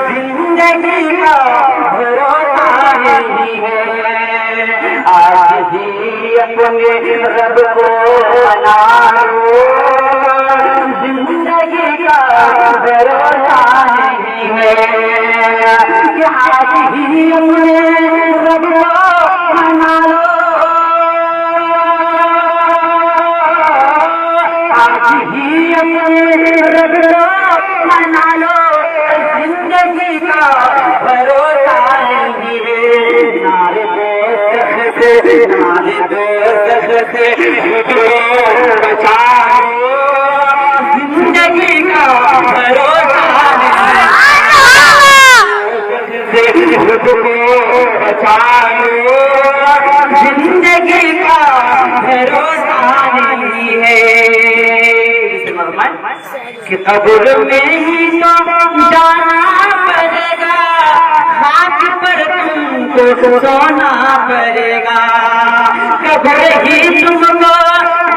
زندگی کا بھروسہ نہیں ہے، آج ہی اپنے رب کو منا لو۔ زندگی کا بھروسہ نہیں ہے کہ آج ہی اپنے رب کو منا لو، آج ہی اپنے رب کو منا لو۔ زندگی کا بھروسہ نہیں ہے، نارے دوست سے بچا لو۔ زندگی کا بھروسہ نہیں ہے، خود کو بچا لو۔ زندگی کا بھروسہ نہیں ہے کہ قبر میں ہی تو جانا پڑے گا، خاک پر تم کو سونا پڑے گا۔ قبر ہی تم کو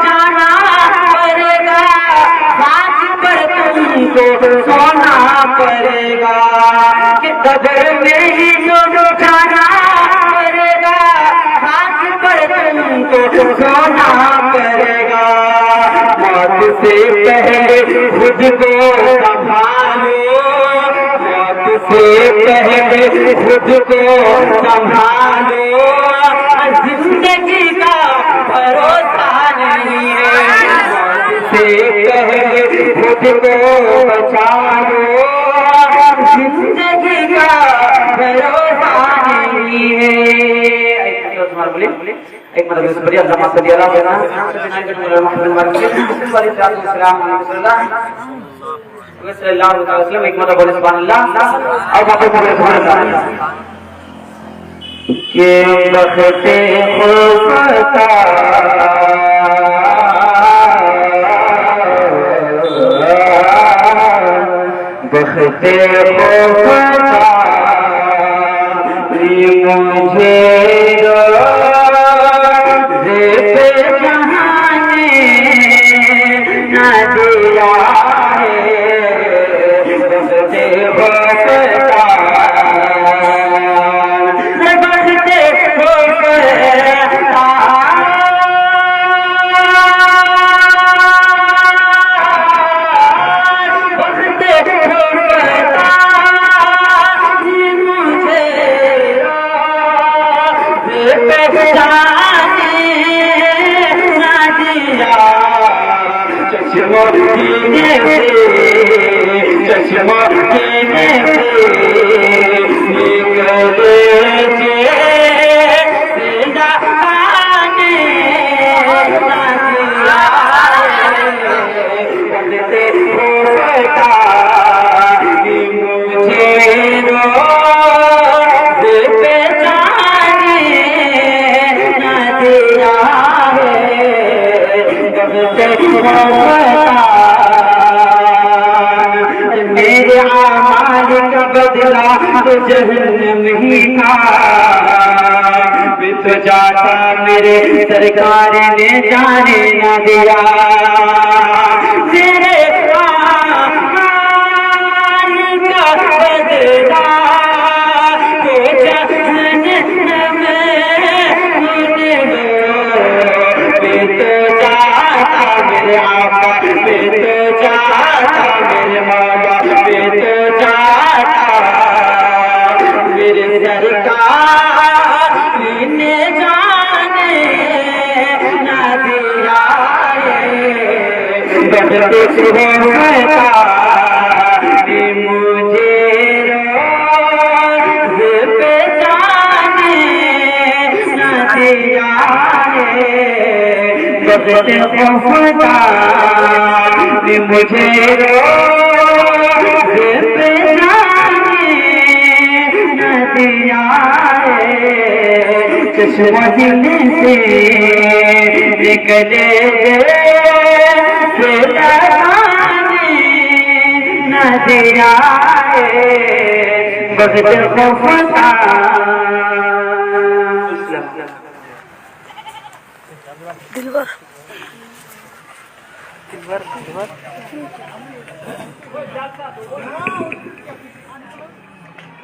جانا پڑے گا، خاک پر تم کو سونا پڑے گا۔ کہ قبر میں ہی تو جانا پڑے گا، خاک پر تم کو سونا پڑے گا۔ موت سے پہلے خود کو سنبھالو، موت سے پہلے خود کو سنبھالو۔ زندگی کا بھروسہ نہیں ہے، موت سے پہلے خود کو بچا لو۔ زندگی کا بھروسہ نہیں ہے۔ ایک مطلب اس بڑی علامہ صلی اللہ علیہ وسلم ایک مطلب بولے سبحان اللہ اور باقی بولے سبحان اللہ۔ کہ بخت خوفتا بخت خوفتا مجھے میرے اعمال کا بدلہ تو جہنم ہی تھا، بت جاتا میرے سرکار نے جانے نہ دیا۔ تیرے اعمال کا بدلہ تو جہنم میں بت جاتا میرے آقا، بت جاتا میرے مولا، بت جاتا میرے سرکار نے جانے نہ دیا۔ بدلتے ہوئے مجھے روز پہ جانے نہ دیا۔ بدلتے ہوئے مجھے روز پہ جانے نہ دیا۔ چشم دل سے نکلے نہ دیا۔ بغد خوفتا دلبر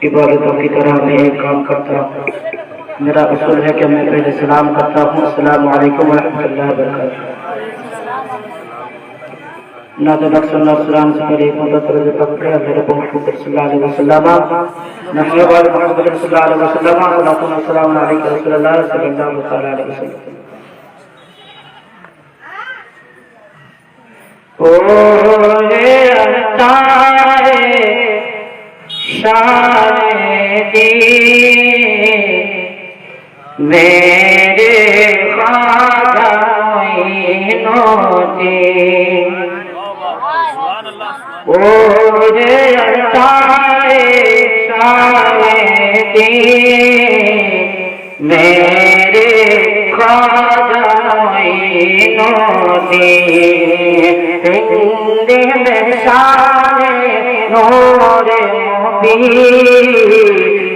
عبادتوں کی طرح میں ایک کام کرتا ہوں. میرا اصول ہے کہ میں پہلے سلام کرتا ہوں. السلام علیکم ورحمۃ اللہ وبرکاتہ. نادر اکثر السلام سے پہلے ایک مدت رضی پکڑے میرے محمد صلی اللہ علیہ وسلم نحن وعلى محمد صلی اللہ علیہ وسلم صلاۃ السلام علیکم رسول اللہ صلی اللہ علیہ وسلم. شان دی میرے خواجہ معینوں دی شان دی میرے خواجہ معینوں دی ہند میں شان نور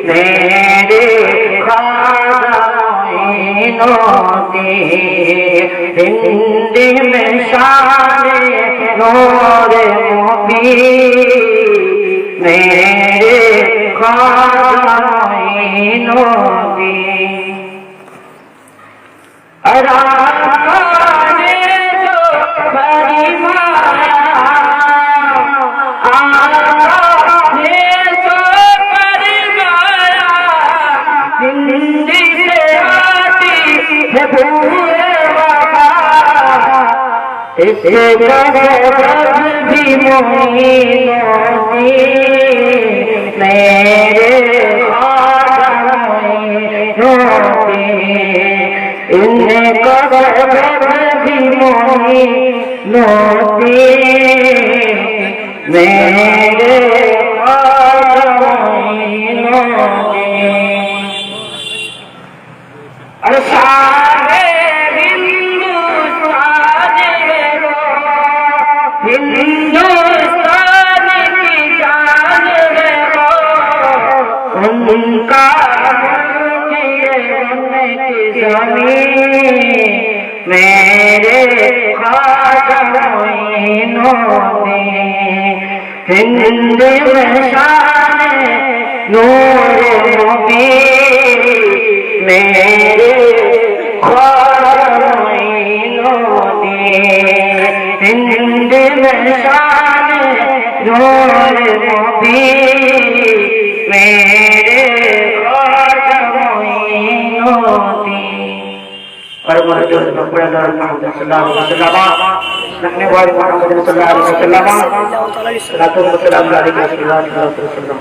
میرے خواجہ معینوں دی ہند میں شان نور میرے خواجہ معینوں دی. اس قدر بھی معینوں دی میرے خواجہ معینوں دی ان قدر بھی معینوں دی میرے خواجہ معینوں دی. ہندوستان کی جان ہے ان کا زمین میرے خواجہ معینوں دی ہند میں شان نور مبین میرے خواجہ معینوں دی ہند میں شان نور مبین میرے خواجہ معینوں دی. اور محمد صلی اللہ علیہ وسلم نحن وعلى محمد صلی اللہ علیہ وسلم صلاۃ والسلام علیہ وسلم.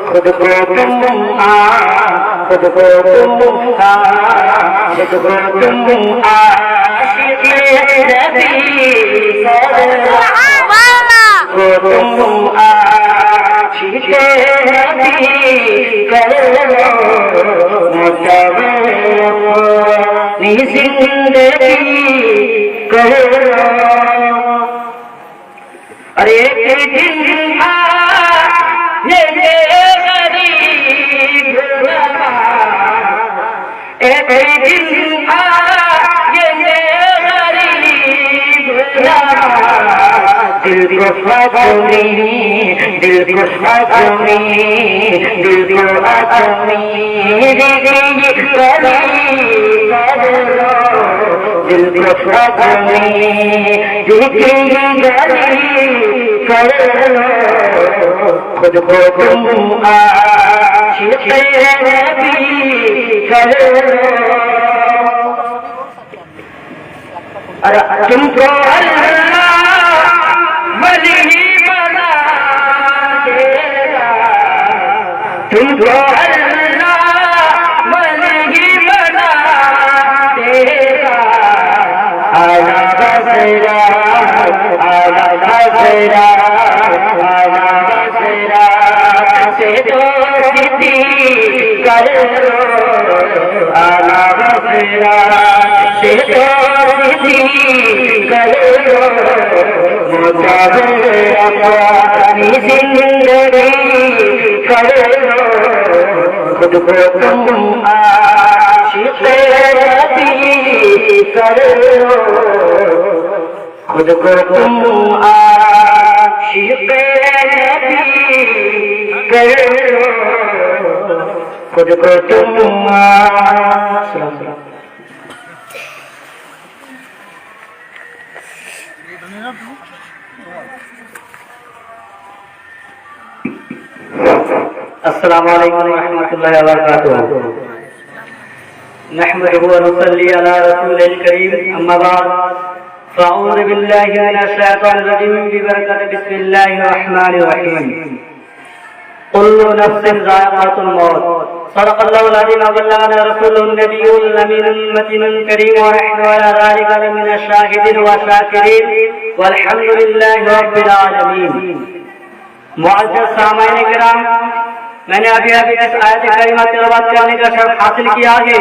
خود کو تم خود کو تم عاشق نبی تم عاشق نبی کرو متولی زندگی کرو. ارے ایک دن ایک دن دل کو فاطمی دل کو فاطمی دل کو فاطمی دل کو فاطمی خود کو تم عاشق نبی کرو. تم کو اللہ ولی بنا دے گا تم کو اللہ کرو آنا بسرا سے توحیدی کرو مجھے اپنی زندگی کرو خود کو تم عاشق نبی کرو خود کو تم عاشق نبی کرو خود کو تم السلام علیکم ورحمۃ اللہ وبرکاتہ نحمده ونصلي على رسول الكريم اما بعد فاعوذ بالله من الشيطان الرجيم ببركة بسم الله الرحمن الرحيم كل نفس ذائقة الموت صدق الله العظيم وبلغنا رسوله النبي الأمين المتين الكريم ونحن على ذلك لمن الشاهدين والشاكرين والحمد لله رب العالمين معزز سامعین کرام میں نے ابھی اس آیت کریمہ تلاوت کرنے کا شرف حاصل کیا ہے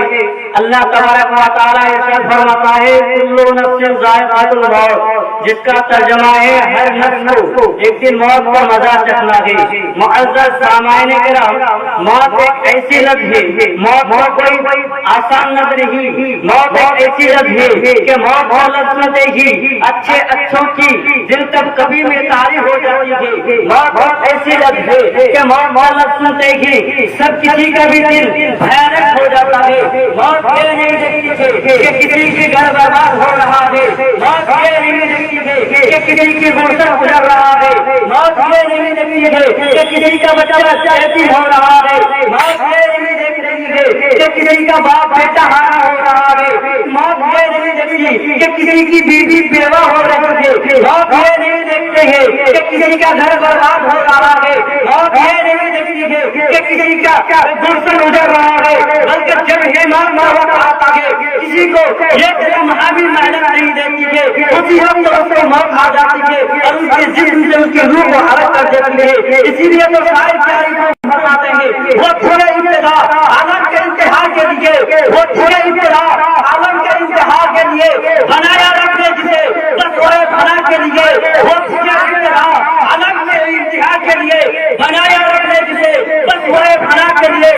اللہ تبارک و تعالی ارشاد فرماتا ہے کل نفس ذائقۃ الموت جس کا ترجمہ ہے ہر نفس کو ایک دن موت کا مزہ چکھنا ہے معزز سامعین کرام موت ایک ایسی لذت ہے موت کوئی آسان لذت نہیں موت ایک ایسی لذت ہے کہ موت اور لذتیں ہی اچھوں کی دل تک کبھی میں تاریخ ہو جاتی ہے موت ایسی لذت ہے کہ موت اور لذتیں ہی سب کسی کا بھی دل بھیانک ہو جاتا ہے موت یہ نہیں دیکھتی ہے کہ کسی کی گھر برباد ہو رہا ہے موت یہ نہیں دیکھتی ہے کہ کسی کی گزر گزر رہا ہے موت یہ نہیں دیکھتی ہے کہ کسی کا بچہ چہتی ہو رہا ہے موت یہ نہیں دیکھ رہی ہے کہ کسی کا باپ بیٹا ہارا ہو رہا ہے موت یہ نہیں دیکھتی کہ کسی کی بیوی بیوہ ہو رہی ہے موت یہ نہیں دیکھتے ہیں کہ کسی کا گھر برباد ہو رہا ہے موت یہ نہیں دیکھتی ہے کہ کسی کا گلشن گزر رہا ہے بلکہ جب یہ موت آتا ہے کسی کو یہ لمحہ بھی محنت نہیں دیتی ہے اسی وقت اس کو موت آ جاتی ہے اور اس کے جسم سے اس کی روح کو ہلاک کر دیتی ہے اسی لیے تو شاعر پیاری کو فرماتے ہیں وہ تھوڑے ابتدا عالم کے انتہا کے لیے وہ تھوڑے ابتدا عالم کے انتہا کے لیے بنایا رکھنے جسے بس تھوڑے بنا کے لیے وہ تھوڑے ابتدا عالم کے انتہا کے لیے بنایا رکھنے جسے بس تھوڑے بنا کے لیے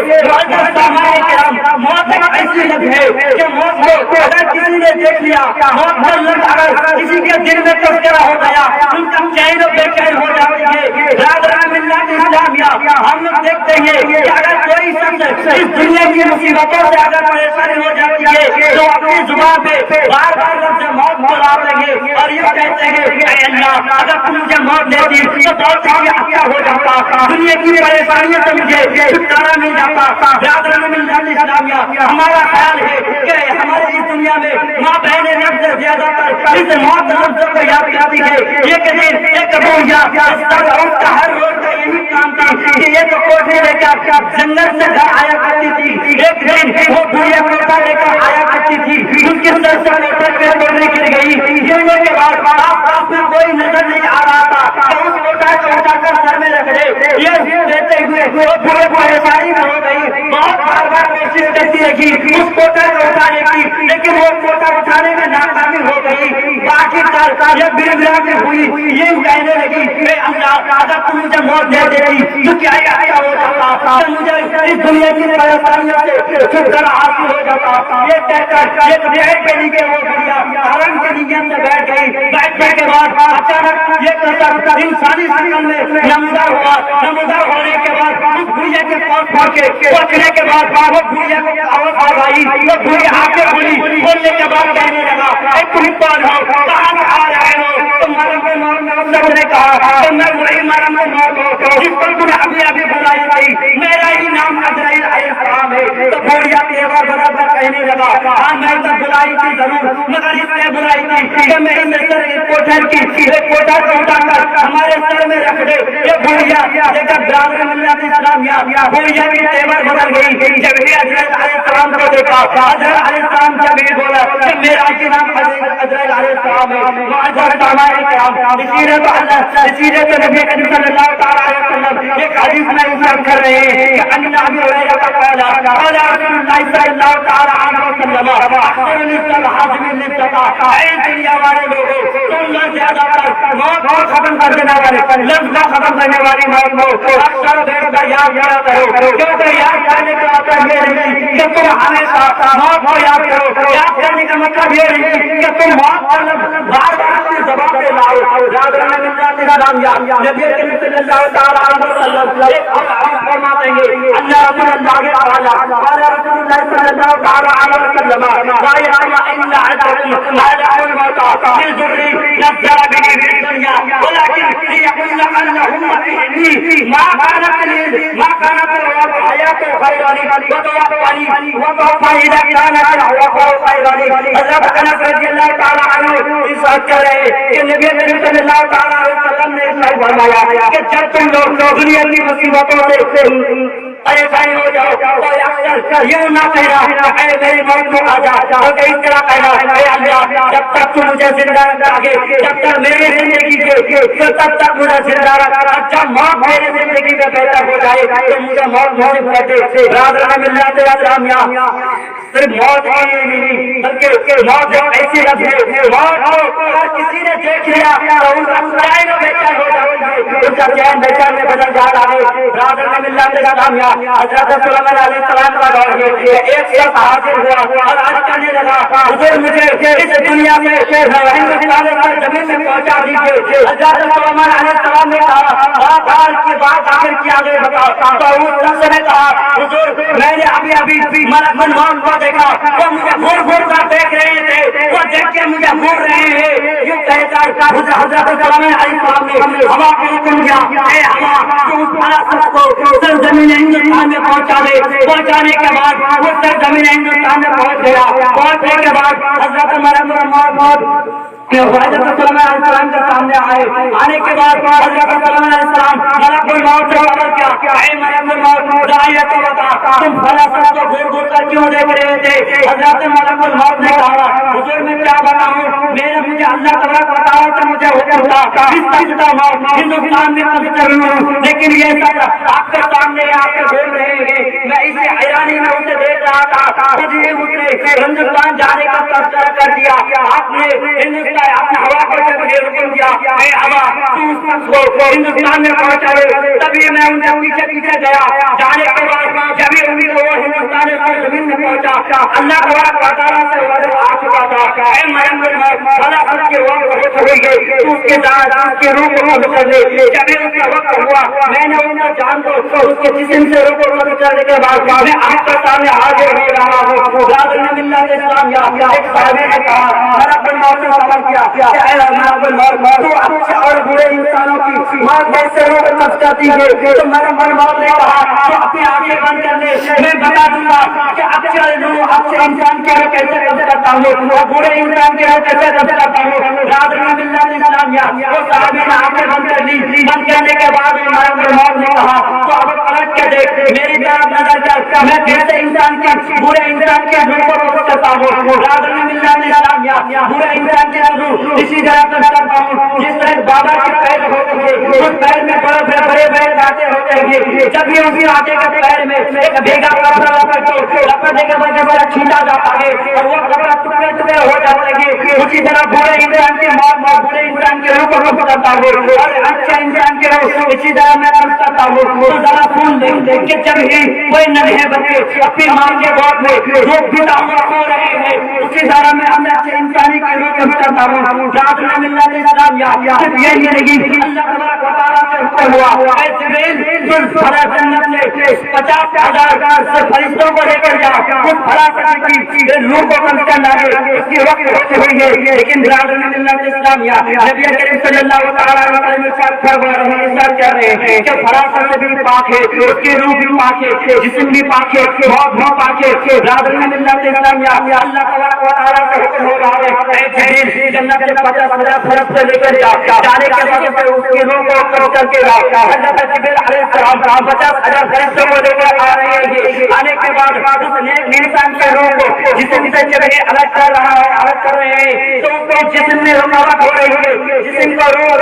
موت ایک ایسی لذت ہے کہ موت کو اگر کسی نے دیکھ لیا موت کا لفظ اگر کسی کے دل میں تذکرہ ہو گیا ان کا چین و بے چین ہو جاتی ہے برادران ملت اسلامیہ ہم لوگ دیکھتے ہیں کہ اگر کوئی شخص اس دنیا کی مصیبتوں سے اگر پریشانی ہو جاتی ہے تو اپنی زبان پہ بار بار لفظ موت بلاتے ہیں اور یہ کہتے ہیں کہ اے اللہ اگر تم مجھے موت دیتی تو بہت ہی اچھا ہو جاتا دنیا کی پریشانیوں سے مجھے چھٹکارا مل جاتا برادران ملت اسلامیہ ہمارا خیال ہے کہ ہماری اس دنیا میں ماں بہنیں نفس سے زیادہ تر اس موت لفظ کو یاد کرتی ہے یہ کہ ایک بوڑھیا اس کا ہر روز کا یہی کام تھا کہ یہ تو کوٹھی لے کر جنت سے گھر آیا کرتی تھی ایک دن وہ بوڑھیا کوٹا لے کر آیا کرتی تھی ان کے سر سے موٹر پہ توڑنے کے لیے گئی گرنے کے بعد آپ میں کوئی نظر نہیں آ رہا تھا کہ اس کوٹا کو اٹھا کر سر میں رکھ دے یہ دیتے ہوئے وہ بوڑھے پریشانی میں ہو گئی بہت بار بار کوشش کرتی رہی اس کوٹا کو اٹھانے کی لیکن وہ کوٹا اٹھانے میں ناکامی ہو گئی باقی کار یہ بڑبڑاتی ہوئی یہ کہنے لگی کہ اللہ اگر تم مجھے موت دے دیتی تو کیا اچھا ہو جاتا مجھے اس دنیا کی پریشانیوں سے چھٹکارا حاصل ہو جاتا یہ کہہ کر یہ بیٹھ کے لیے وہ بڑھیا حرم کے لیے سے بیٹھ گئی بیٹھنے کے بعد اچانک یہ کہتا انسانی شکل میں نمودار ہوا نمودار ہونے کے بعد اس بڑھیا کے پاس پہنچ کے پہنچنے کے بعد وہ بڑھیا کو آواز آ رہی وہ بڑھیا آ کے بولی بولنے کے بعد کہنے لگا اے تم کون ہو کہاں سے آ رہے ہو تم مرم کو مار نے کہا تو میں وہی مرم کو مار جس پر تم نے ابھی بلائی تھی میرا ہی نام عزرائیل علیہ السلام ہے تو بڑھیا تیرا برابر کہنے لگا ہاں میں تو بلائی تھی ضرور مگر اس نے بلائی تھی کہ میری نظر ایک کوٹھر کی ایک کوٹھر کو اٹھا کر ہمارے سر میں رکھ دے یہ بڑھیا دیکھا برادر ملت اسلامیہ بڑھیا کی تیور بدل گئی جب یہ حضرت علیہ السلام کو دیکھا حضرت علیہ السلام جب یہ بولا کہ میراج کے نام حضرت علیہ السلام ہے معزز علماء کرام اسی لیے تو نبی کریم صلی اللہ تعالی علیہ وسلم ایک حدیث میں ارشاد کر رہے ہیں کہ ان ابی ہریرہ قال قال رسول اللہ صلی اللہ تعالی علیہ وسلم اکثر الناس حاضر للصلاۃ اے دنیا والے لوگوں تم لوگ زیادہ تر موت کو ختم کر دینے والے لفظ ختم کرنے والی موت کو اکثر بیٹھ یاد کرو کیونکہ یاد کرنے کا مطلب یہ نہیں کہ تم ہمیشہ موت کو یاد کرو یاد کرنے کا مطلب یہ نہیں کہ تم موت کا لفظ بار بار اپنی زبان پہ لاؤ یاد رہنا ملتا تیرا نام یاد نبی کریم صلی اللہ تعالی علیہ وسلم ایک حدیث فرماتے ہیں اللہ رسول اللہ تعالی قال رسول اللہ صلی اللہ تعالی علیہ وسلم لا الہ الا انت هذا الموت في ذري نزل به في الدنيا ولكن ليقول انهم فيه ما كانت الحياة خيرا وتوفني اذا كانت الحياة خيرا حضرت انس رضی اللہ تعالی عنہ ارشاد کر رہے ہیں کہ نبی کریم صلی اللہ تعالی علیہ وسلم نے ارشاد فرمایا کہ جب تم لوگ دنیا کی مصیبتوں سے پریشانی ہو جاؤ تو اکثر یہ نہ کہنا اے میری موت کو آ جا بلکہ اس طرح کہنا اے اللہ جب تک تم مجھے زندہ رکھے جب تک میری زندگی کے تب تک مجھے زندہ رکھا جب موت میری زندگی میں بہتر ہو جائے تو مجھے موت نصیب کر دے برادران ملت اسلامیہ صرف موت ہی نہیں بلکہ موت ایسی لفظ ہے موت ہر کسی نے دیکھ لیا تو ان کا چین بہتر ہو جائے ان کا چین بہتر میں بدل جا رہا ہے برادران ملت اسلامیہ حضرت سلیمان علیہ السلام کا دور میں ایک شخص حاضر ہوا اور آج کہنے لگا حضور مجھے اس دنیا میں ہندوستان پر زمین میں پہنچا دیجیے حضرت سلیمان علیہ السلام نے کہا سال کی بات آخر کیا گئے بتا تو اس شخص نے کہا حضور میں نے ابھی ملک الموت کو دیکھا وہ مجھے گھور گھور کر دیکھ رہے تھے وہ دیکھ کے مجھے گھور رہے ہیں یہ کہہ کر حضرت سلیمان علیہ السلام نے ہوا کو حکم دیا اے ہوا تو اس فلسفہ کو زمین ہندوستان میں پہنچانے کے بعد وہ زمین ہندوستان میں پہنچ گیا پہنچنے کے بعد حضرت ملک الموت حضرت سلیمان علیہ السلام کے سامنے آنے کے بعد حضرت سلیمان علیہ السلام ملک الموت سے عرض کیا اے ملک الموت ظاہر تو بتا تم فلسفہ کو گھور گھور کر کیوں دیکھ رہے تھے حضرت ملک الموت نے کہا حضور میں کیا بتاؤں مجھے اللہ تبارک و تعالیٰ سے مجھے حکم تھا اس چیز کا موت ہندوستان میں پوچھتا ہوں لیکن یہ سب آپ کے سامنے آپ کے بول رہے ہیں میں اسے حیرانی میں اسے دیکھ رہا تھا مجھے ہندوستان جانے کا تذکرہ کر دیا آپ نے ہندوستان اپنے ہوا کو مجھے حکم دیا اے ہوا تو اس شخص کو ہندوستان میں پہنچاوے تبھی میں ان کے پیچھے گیا جانے کے بعد جب وہ ہندوستان پر زمین میں پہنچا اللہ تبارک و تعالیٰ سے وعدہ آ چکا تھا اے مریم بھلا خود کے وقت ہوئی گئی تو اس کے ساتھ اس کی روح کو قبض کر لے جب اس کا وقت ہوا میں نے ان کا جان کو اس کے جسم سے روح کو قبض کرنے کے بعد میں آپ کے سامنے حاضر ہو رہا ہوں برادران ملت اسلامیہ ایک صحابی نے کہا ملک الموت سے سوال کیا اے ملک الموت تو اچھے اور برے انسانوں کی موت کیسے روح کو قبض کرتی ہے تو ملک الموت نے کہا تو اپنی آنکھیں بند کر لے میں بتا دوں گا کہ اچھے روح اچھے انسان کے روح کیسے قبض کرتا ہوں اور برے انسان کے روح کیسے قبض کرتا ہوں برادران ملت اسلامیہ وہ صحابی نے آنکھیں بند کر لی بند کرنے کے بعد ملک الموت نے کہا تو اب پلٹ کے دیکھ میری طرف نظر کر میں کیسے انسان کے برے انسان کے روح کو قبض کرتا ہوں برادران ملت اسلامیہ برے انسان کے روح اسی طرح قبض کرتا ہوں جس طرح بابا کے پیر ہوتے ہیں اس پیر میں بڑے بڑے کانٹے ہوتے ہیں جب بھی اسی آٹے کے پیر میں ایک بھیگا کپڑا لپٹنے کے بعد بڑا چھینٹا جاتا ہے اور وہ کپڑا ٹکڑے ٹکڑے ہو جاتے ہیں اسی طرح برے انسان کے موت برے انسان کے روح کو قبض کرتا ہوں اور اچھے انسان کے روح اسی طرح میں قبض کرتا ہوں تو ذرا سن لیں کہ جب ہی کوئی ننھے بچے اپنی ماں کے گود میں روح پیتا ہوا سو رہے ہیں اسی طرح میں اپنے اچھے انسانی کے روح قبض کرتا ہوں برادران ملت اسلامیہ صرف یہی نہیں اللہ تبارک و تعالیٰ سے حکم ہوا اے جبریل فلا جنت میں 50,000 سے فرشتوں کو لے کر جا اس فلاسفہ کی روح کو قبض کرنا ہے اس کی وقت ہوتی ہوئی ہے لیکن برادران ملت اسلامیہ نبی کریم صلی اللہ تعالی علیہ وسلم فرما رہے ہیں ارشاد کر رہے ہیں کہ فلاسفہ بھی پاک ہے اس کی روح بھی پاک ہے جسم بھی پاک ہے موت بھی پاک ہے برادران ملت اسلامیہ اللہ تبارک و تعالیٰ سے حکم ہو رہا ہے اے جبریل جنت کے 50,000 فرشتے لے کر جا جانے کے بعد اس کی روح کو کر کے حضرت جبریل علیہ السلام 50,000 فرشتوں کو لے کر آ رہے ہیں. آنے کے بعد اس نیک انسان کے روح کو جسم سے جب یہ الگ کر رہا ہے الگ کر رہے ہیں تو ان کو جسم میں رکاوٹ ہو رہی ہے, جسم کا روح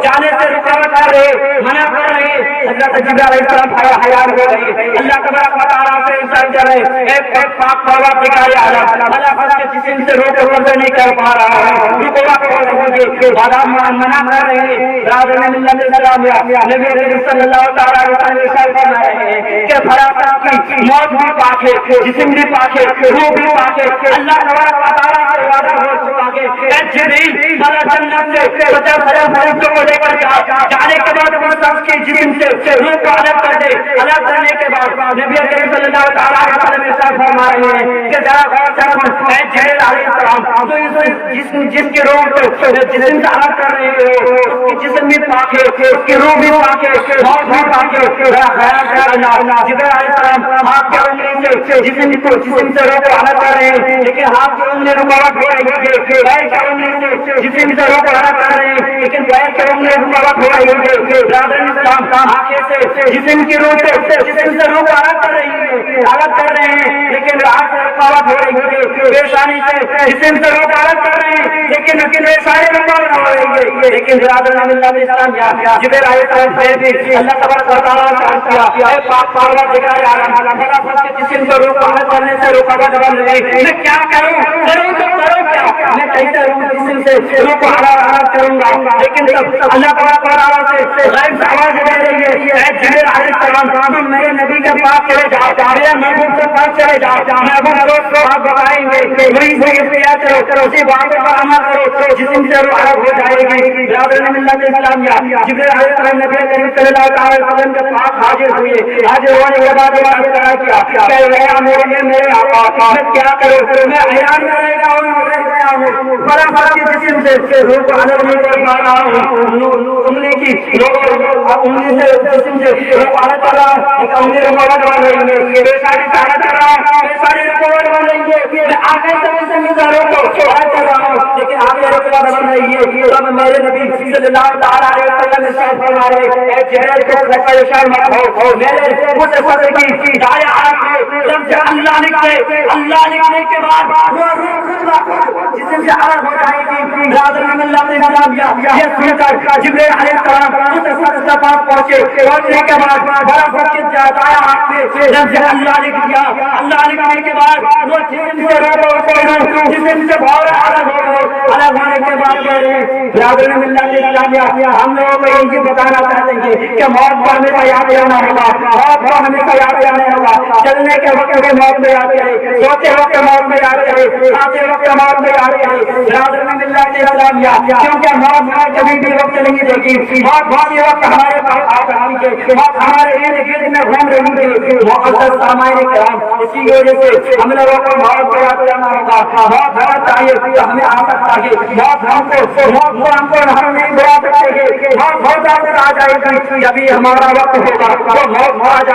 جانے سے رکاوٹ کر رہے منع کر رہے. حضرت جبریل علیہ السلام حیران ہو گئے. اللہ تبارک و تعالیٰ سے انسان کر رہے ایک پاک پروردگار عالم اللہ خدا کے جسم سے روح کو قبضہ نہیں کر پا رہا ہے, رکاوٹ ہو رہی ہے, بادام منع کر رہے ہیں. برادر ملت اسلام نبی صلی اللہ تعالیٰ علیہ وسلم ارشاد فرما رہے ہیں کہ فراقت کی موت بھی پاک ہے, جسم بھی پاک ہے, روح بھی پاک ہے. اللہ تبارک و تعالیٰ سے وعدہ ہو چکا ہے اے جبریل مالا جنت سے 50,000 فرشتوں کو لے کر جانے کے بعد وہ شخص کے جسم سے روح کو الگ کر دے. الگ کرنے کے بعد نبی کریم صلی اللہ تعالیٰ علیہ وسلم ارشاد فرما رہے ہیں کہ ذرا غور سے اے جبریل علیہ السلام تو جس کے روح کو جسم سے الگ کر رہے ہو اس کی جسم بھی پاک ہے, اس کی روح بھی پاک ہے, موت بھی پاک ہے. جبریل علیہ السلام ہاتھ کے انگلی سے جسم سے روح کو الگ کر رہے ہیں لیکن ہاتھ کی انگلی رکاوٹ ہو رہی ہے. پیر کی انگلی سے جسم سے روح کو الگ کر رہے ہیں لیکن پیر کی انگلی رکاوٹ ہو رہی ہے. برادر اسلام آنکھیں سے جسم کی روح سے جسم سے روح کو الگ کر رہی ہے, الگ کر رہے ہیں لیکن آنکھ سے رکاوٹ ہو رہی ہے. پیشانی سے جسم سے روح کو الگ کر رہے ہیں لیکن پیشانی رکاوٹ ہو رہی ہے. لیکن برادر اسلام جبریل علیہ السلام سے بھی اللہ تبارک و تعالیٰ نے کہا اے پاک پروردگار عالم اللہ خدا کے جسم سے روح کو الگ کرنے سے رکاوٹ بن رہی. میں کیا کروں تو کروں کیا, میں کہتا ہوں جسم سے روح کو الگ کروں گا لیکن اللہ تبارک و تعالیٰ سے غیب سے آواز دے رہی ہے اے جبریل علیہ السلام تم میرے نبی کے پاس چلے جاؤ, میرے محبوب کے پاس چلے جاؤ, محبوب روز کو آپ بتائیں گے وہی سے اختیار کرو اسی بات پر عمل کرو جسم سے روح الگ ہو جائے گی. برادر ملت اسلام جبریل علیہ السلام نبی کریم صلی اللہ علیہ وسلم کے پاس حاضر ہوئے. حاضر ہونے کے بعد کیا کہ میرے آقا میں کیا کروں, میں حیران میں رہ گیا ہوں بڑا بڑا جسم سے روح کو الگ نہیں کر پا رہا ہوں. انگلی کی انگلی سے جسم سے روح کو الگ کر رہا ہوں, انگلی رکاوٹ بن رہی ہے, پیشانی سے الگ کر رہا ہوں, پیشانی رکاوٹ بن رہی ہے. میں آگے سے روح کو الگ کر رہا ہوں لیکن آگے رکاوٹ بن رہی ہے. تب میرے نبی صلی اللہ تعالیٰ علیہ وسلم ارشاد فرما رہے اے جبریل کو پریشان مت ہو, میرے اس فضل کی دائیں آنکھ میں جب سے اللہ لکھنے کے بعد وہ روح جسم سے الگ ہو جائے گی. برادر ملت اسلام یہ سن کر جبریل علیہ السلام اس فضل سے پاس پہنچے. پہنچنے کے بعد بڑا فرق دائیں آنکھ میں جب سے اللہ لکھ دیا. اللہ لکھنے کے بعد وہ جسم سے جسم سے بہت الگ ہو گئے. الگ ہونے کے بعد کہہ رہے برادر ملت اسلام ہم لوگوں کو یہ بتانا چاہتے ہیں کہ موت کو ہمیشہ یاد رہنا ہوگا, موت کو ہمیشہ یاد رہنا ہوگا. چلنے کے وقت میں موت میں یاد رہے, سوتے وقت موت میں یاد رہے, کھاتے وقت موت میں یاد رہے. برادر ملت اسلام کیونکہ موت ہمیں کبھی بھی وقت نہیں دے گی. موت بہت وقت ہمارے پاس آ رہی ہے, موت ہمارے ارد گرد میں گھوم رہی ہے. مقدس سامعین کرام اسی وجہ سے ہم لوگوں کو موت کو یاد رہنا ہوگا. موت بہت چاہیے ہمیں آ سکتا ہے. موت ہم کو ہم نہیں بلا سکتے. موت بہت آ جائے گی جبھی ہمارا وقت ہوگا تو موت آ جائے